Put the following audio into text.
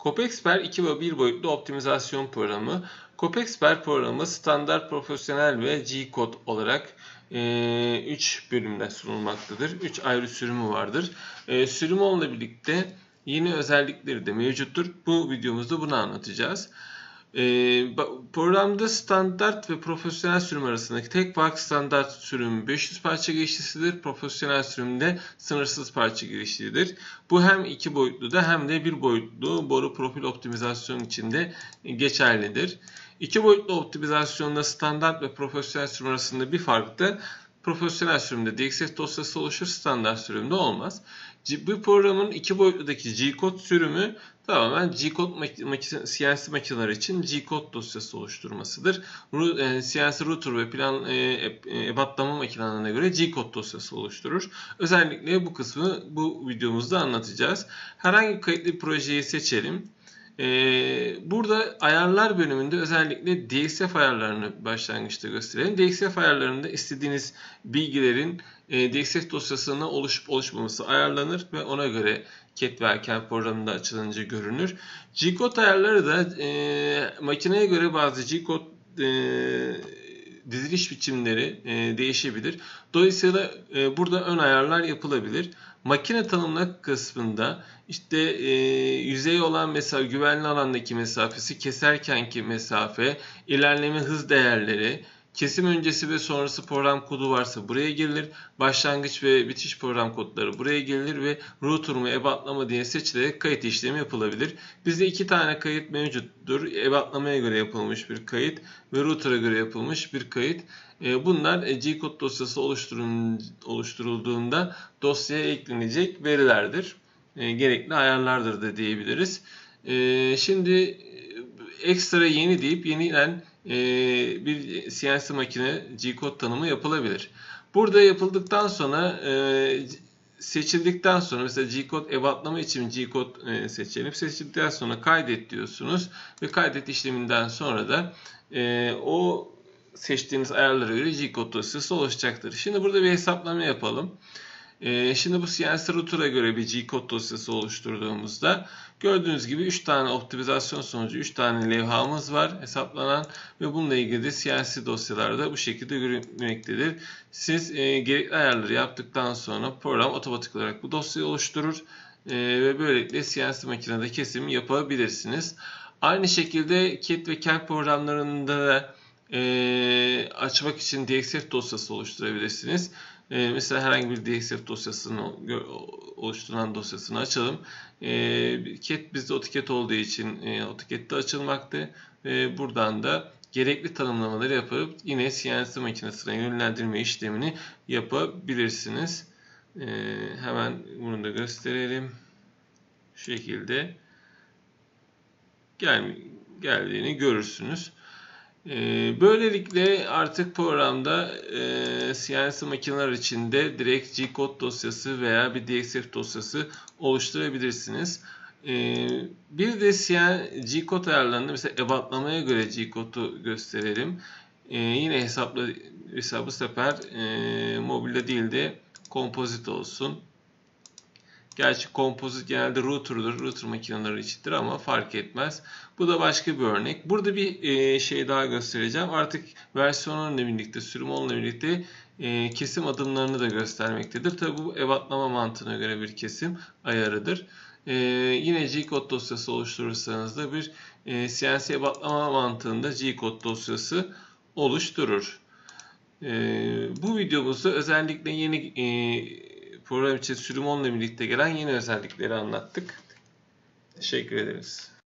CopExper 2 ve 1 boyutlu optimizasyon programı. CopExper programı standart, profesyonel ve G-Code olarak 3 bölümde sunulmaktadır. 3 ayrı sürümü vardır. Sürümü onunla birlikte yeni özellikleri de mevcuttur. Bu videomuzda bunu anlatacağız. Programda standart ve profesyonel sürüm arasındaki tek fark standart sürüm 500 parça girişlisidir. Profesyonel sürümde sınırsız parça girişlidir. Bu hem 2 boyutlu da hem de 1 boyutlu boru profil optimizasyon için de geçerlidir. 2 boyutlu optimizasyonda standart ve profesyonel sürüm arasında bir fark da profesyonel sürümde DXF dosyası oluşur, standart sürümde olmaz. Bu programın 2 boyutludaki G-Code sürümü tamamen G-Code CNC makineler için G-Code dosyası oluşturmasıdır. CNC router ve plan ebatlama makinelerine göre G-Code dosyası oluşturur. Özellikle bu kısmı bu videomuzda anlatacağız. Herhangi bir kayıtlı projeyi seçelim. Burada ayarlar bölümünde özellikle DXF ayarlarını başlangıçta gösterelim. DXF ayarlarında istediğiniz bilgilerin DXF dosyasına oluşup oluşmaması ayarlanır ve ona göre CAD ve CAM programında açılınca görünür. G-Code ayarları da makineye göre bazı G-Code diziliş biçimleri değişebilir. Dolayısıyla burada ön ayarlar yapılabilir. Makine tanımlama kısmında işte yüzey olan mesafe, güvenli alandaki mesafesi, keserkenki mesafe, ilerleme hız değerleri, kesim öncesi ve sonrası program kodu varsa buraya gelir. Başlangıç ve bitiş program kodları buraya gelir ve router mu ebatlama diye seçilerek kayıt işlemi yapılabilir. Bizde 2 tane kayıt mevcuttur. Ebatlamaya göre yapılmış bir kayıt ve router'a göre yapılmış bir kayıt. Bunlar G-Code dosyası oluşturulduğunda dosyaya eklenecek verilerdir. Gerekli ayarlardır da diyebiliriz. Şimdi ekstra yeni deyip yeniden bir CNC makine G-Code tanımı yapılabilir. Burada yapıldıktan sonra seçildikten sonra mesela G-Code ebatlama için G-Code seçelim. Seçildikten sonra kaydet diyorsunuz ve kaydet işleminden sonra da o seçtiğiniz ayarlara göre G-Code dosyası oluşacaktır. Şimdi burada bir hesaplama yapalım. Şimdi bu CNC router'a göre bir G-Code dosyası oluşturduğumuzda gördüğünüz gibi 3 tane optimizasyon sonucu 3 tane levhamız var hesaplanan ve bununla ilgili de CNC dosyalarda bu şekilde görünmektedir. Siz gerekli ayarları yaptıktan sonra program otomatik olarak bu dosyayı oluşturur ve böylelikle CNC makinede kesim yapabilirsiniz. Aynı şekilde CAD ve CAM programlarında da açmak için DXF dosyası oluşturabilirsiniz. Mesela herhangi bir DXF dosyasını oluşturulan dosyasını açalım. CAD bizde AutoCAD olduğu için AutoCAD'de açılmakta. Buradan da gerekli tanımlamaları yapıp yine CNC makinesine yönlendirme işlemini yapabilirsiniz. Hemen bunu da gösterelim. Şu şekilde geldiğini görürsünüz. Böylelikle artık programda CNC makineler içinde direkt G-Code dosyası veya bir DXF dosyası oluşturabilirsiniz. Bir de G-Code ayarlarında mesela ebatlamaya göre G-Code'u gösterelim. Yine hesabı sefer mobilde değil de kompozit olsun. Gerçi kompozit genelde router'dır. Router makineleri içindir ama fark etmez. Bu da başka bir örnek. Burada bir şey daha göstereceğim. Artık versiyonlarla birlikte, sürüm onunla birlikte kesim adımlarını da göstermektedir. Tabi bu ebatlama mantığına göre bir kesim ayarıdır. Yine G-Code dosyası oluşturursanız da bir CNC ebatlama mantığında G-Code dosyası oluşturur. Bu videomuzda özellikle yeni program için sürüm onunla birlikte gelen yeni özellikleri anlattık. Teşekkür ederiz.